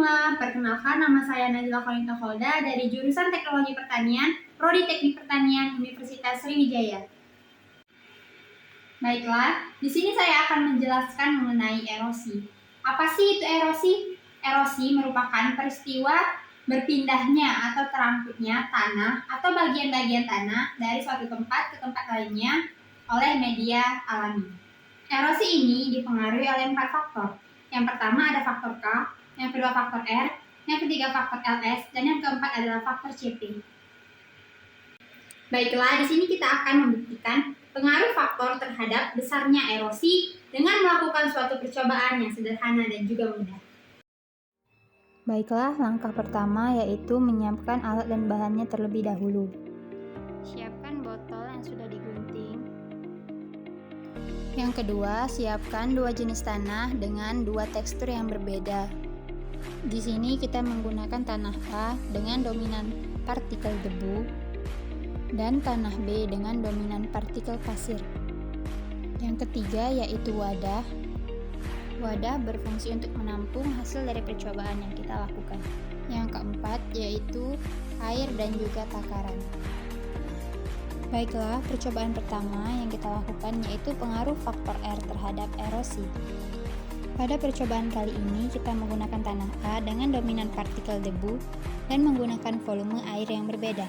semua, perkenalkan nama saya Najla Kolinta Holda dari jurusan Teknologi Pertanian, Prodi Teknik Pertanian Universitas Sriwijaya. Baiklah, di sini saya akan menjelaskan mengenai erosi. Apa sih itu erosi? Erosi merupakan peristiwa berpindahnya atau terangkutnya tanah atau bagian-bagian tanah dari suatu tempat ke tempat lainnya oleh media alami. Erosi ini dipengaruhi oleh 4 faktor. Yang pertama ada faktor K, yang kedua faktor R, yang ketiga faktor LS, dan yang keempat adalah faktor CP. Baiklah, di sini kita akan membuktikan pengaruh faktor terhadap besarnya erosi dengan melakukan suatu percobaan yang sederhana dan juga mudah. Baiklah, langkah pertama yaitu menyiapkan alat dan bahannya terlebih dahulu. Siapkan botol yang sudah digunting. Yang kedua, siapkan 2 jenis tanah dengan 2 tekstur yang berbeda. Di sini kita menggunakan tanah A dengan dominan partikel debu dan tanah B dengan dominan partikel pasir. Yang ketiga yaitu wadah. Wadah berfungsi untuk menampung hasil dari percobaan yang kita lakukan. Yang keempat yaitu air dan juga takaran. Baiklah, percobaan pertama yang kita lakukan yaitu pengaruh faktor R terhadap erosi. Pada percobaan kali ini kita menggunakan tanah A dengan dominan partikel debu dan menggunakan volume air yang berbeda.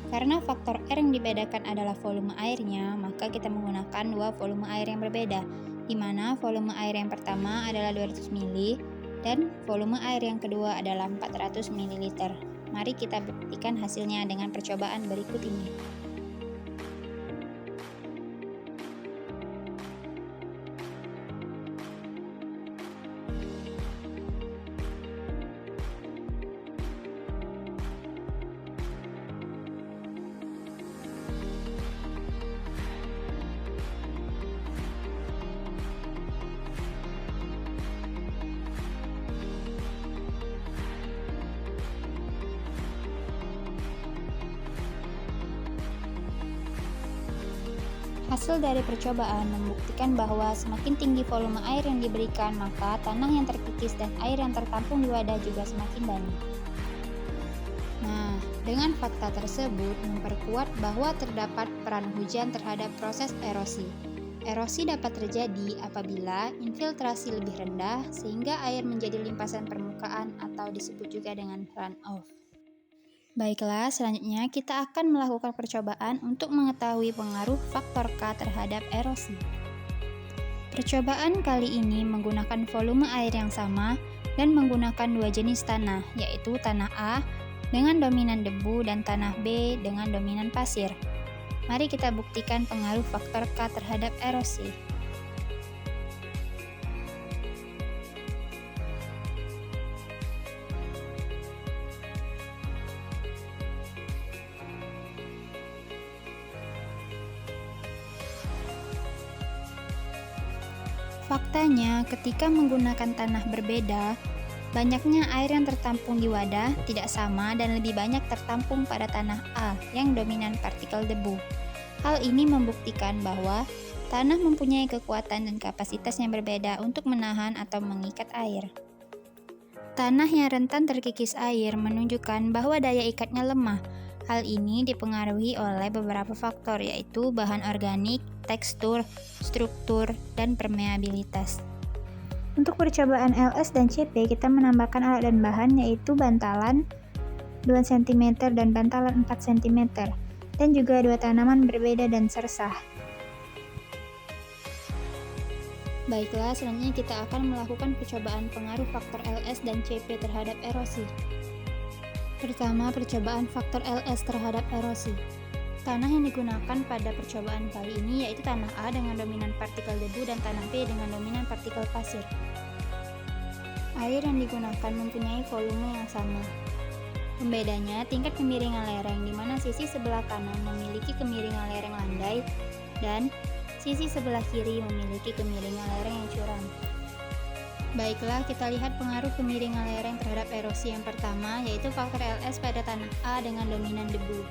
Karena faktor R yang dibedakan adalah volume airnya, maka kita menggunakan 2 volume air yang berbeda, di mana volume air yang pertama adalah 200 ml dan volume air yang kedua adalah 400 ml. Mari kita buktikan hasilnya dengan percobaan berikut ini. Hasil dari percobaan membuktikan bahwa semakin tinggi volume air yang diberikan, maka tanah yang terkikis dan air yang tertampung di wadah juga semakin banyak. Nah, dengan fakta tersebut memperkuat bahwa terdapat peran hujan terhadap proses erosi. Erosi dapat terjadi apabila infiltrasi lebih rendah sehingga air menjadi limpasan permukaan atau disebut juga dengan runoff. Baiklah, selanjutnya kita akan melakukan percobaan untuk mengetahui pengaruh faktor K terhadap erosi. Percobaan kali ini menggunakan volume air yang sama dan menggunakan 2 jenis tanah, yaitu tanah A dengan dominan debu dan tanah B dengan dominan pasir. Mari kita buktikan pengaruh faktor K terhadap erosi. Faktanya, ketika menggunakan tanah berbeda, banyaknya air yang tertampung di wadah tidak sama dan lebih banyak tertampung pada tanah A yang dominan partikel debu. Hal ini membuktikan bahwa tanah mempunyai kekuatan dan kapasitas yang berbeda untuk menahan atau mengikat air. Tanah yang rentan terkikis air menunjukkan bahwa daya ikatnya lemah. Hal ini dipengaruhi oleh beberapa faktor, yaitu bahan organik, tekstur, struktur, dan permeabilitas. Untuk percobaan LS dan CP, kita menambahkan alat dan bahan, yaitu bantalan 2 cm dan bantalan 4 cm, dan juga 2 tanaman berbeda dan sersah. Baiklah, selanjutnya kita akan melakukan percobaan pengaruh faktor LS dan CP terhadap erosi. Pertama, percobaan faktor LS terhadap erosi. Tanah yang digunakan pada percobaan kali ini yaitu tanah A dengan dominan partikel debu dan tanah B dengan dominan partikel pasir. Air yang digunakan mempunyai volume yang sama. Pembedanya tingkat kemiringan lereng, di mana sisi sebelah kanan memiliki kemiringan lereng landai dan sisi sebelah kiri memiliki kemiringan lereng yang curam. Baiklah, kita lihat pengaruh kemiringan lereng terhadap erosi yang pertama, yaitu faktor LS pada tanah A dengan dominan debu.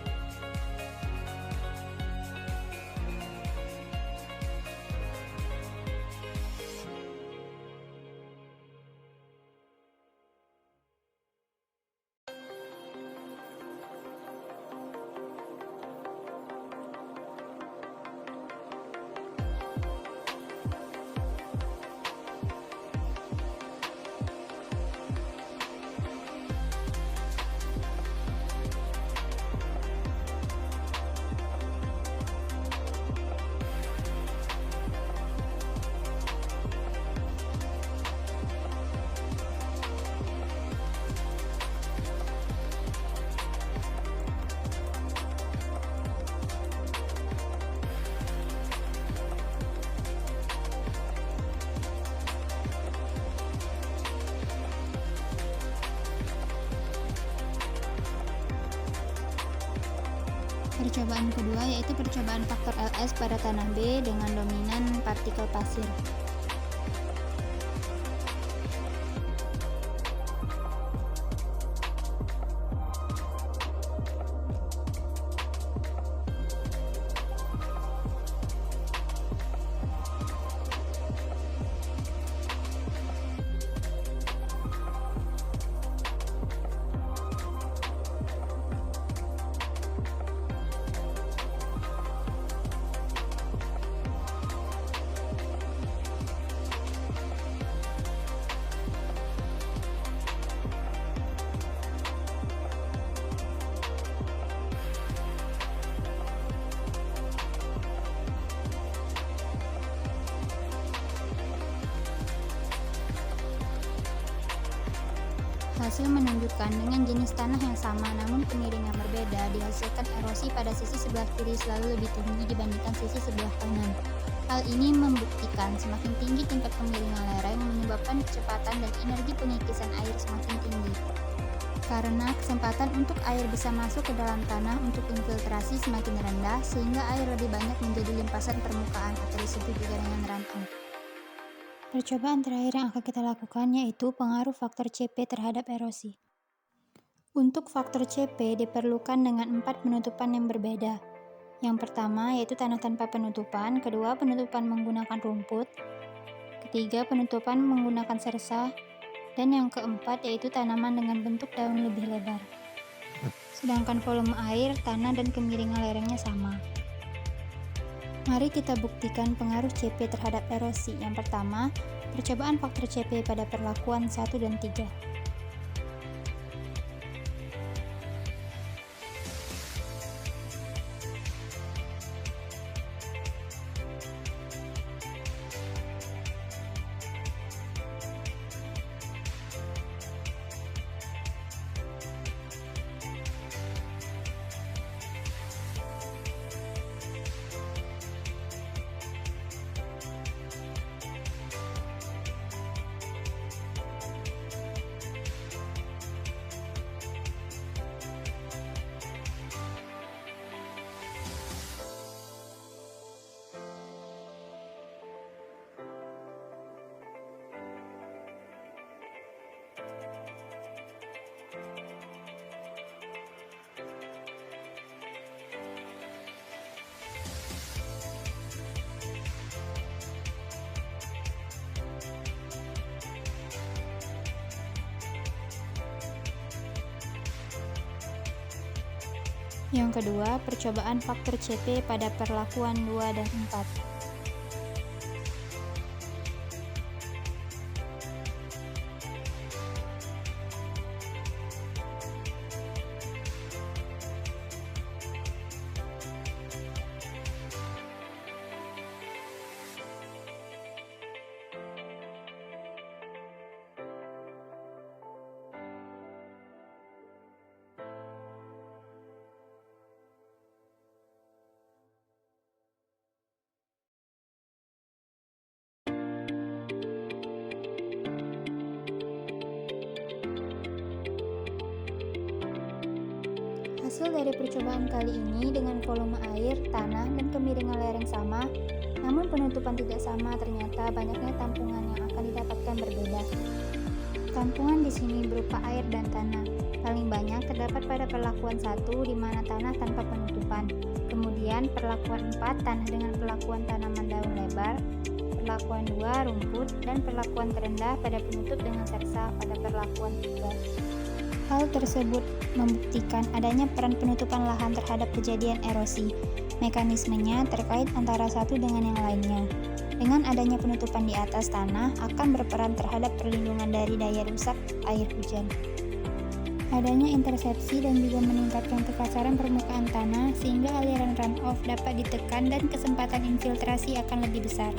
Percobaan kedua yaitu percobaan faktor LS pada tanah B dengan dominan partikel pasir. Hasil menunjukkan dengan jenis tanah yang sama namun kemiringan berbeda dihasilkan erosi pada sisi sebelah kiri selalu lebih tinggi dibandingkan sisi sebelah kanan. Hal ini membuktikan semakin tinggi tingkat kemiringan lereng menyebabkan kecepatan dan energi pengikisan air semakin tinggi. Karena kesempatan untuk air bisa masuk ke dalam tanah untuk infiltrasi semakin rendah sehingga air lebih banyak menjadi limpasan permukaan atau disebut juga dengan runoff. Percobaan terakhir yang akan kita lakukan yaitu pengaruh faktor CP terhadap erosi. Untuk faktor CP diperlukan dengan 4 penutupan yang berbeda. Yang pertama yaitu tanah tanpa penutupan, kedua penutupan menggunakan rumput, ketiga penutupan menggunakan sersa, dan yang keempat yaitu tanaman dengan bentuk daun lebih lebar. Sedangkan volume air, tanah, dan kemiringan lerengnya sama. Mari kita buktikan pengaruh CP terhadap erosi. Yang pertama, percobaan faktor CP pada perlakuan 1 dan 3. Yang kedua, percobaan faktor CP pada perlakuan 2 dan 4. Hasil dari percobaan kali ini dengan volume air, tanah, dan kemiringan lereng sama, namun penutupan tidak sama, ternyata banyaknya tampungan yang akan didapatkan berbeda. Tampungan di sini berupa air dan tanah. Paling banyak terdapat pada perlakuan 1 di mana tanah tanpa penutupan. Kemudian perlakuan 4 tanah dengan perlakuan tanaman daun lebar, perlakuan 2 rumput, dan perlakuan terendah pada penutup dengan sersa pada perlakuan 3. Hal tersebut membuktikan adanya peran penutupan lahan terhadap kejadian erosi. Mekanismenya terkait antara satu dengan yang lainnya. Dengan adanya penutupan di atas tanah akan berperan terhadap perlindungan dari daya rusak air hujan. Adanya intersepsi dan juga meningkatkan kekasaran permukaan tanah sehingga aliran runoff dapat ditekan dan kesempatan infiltrasi akan lebih besar.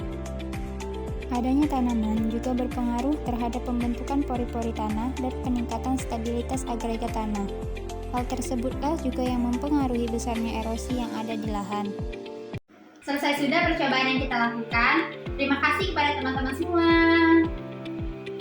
Adanya tanaman juga berpengaruh terhadap pembentukan pori-pori tanah dan peningkatan stabilitas agregat tanah. Hal tersebutlah juga yang mempengaruhi besarnya erosi yang ada di lahan. Selesai sudah percobaan yang kita lakukan. Terima kasih kepada teman-teman semua.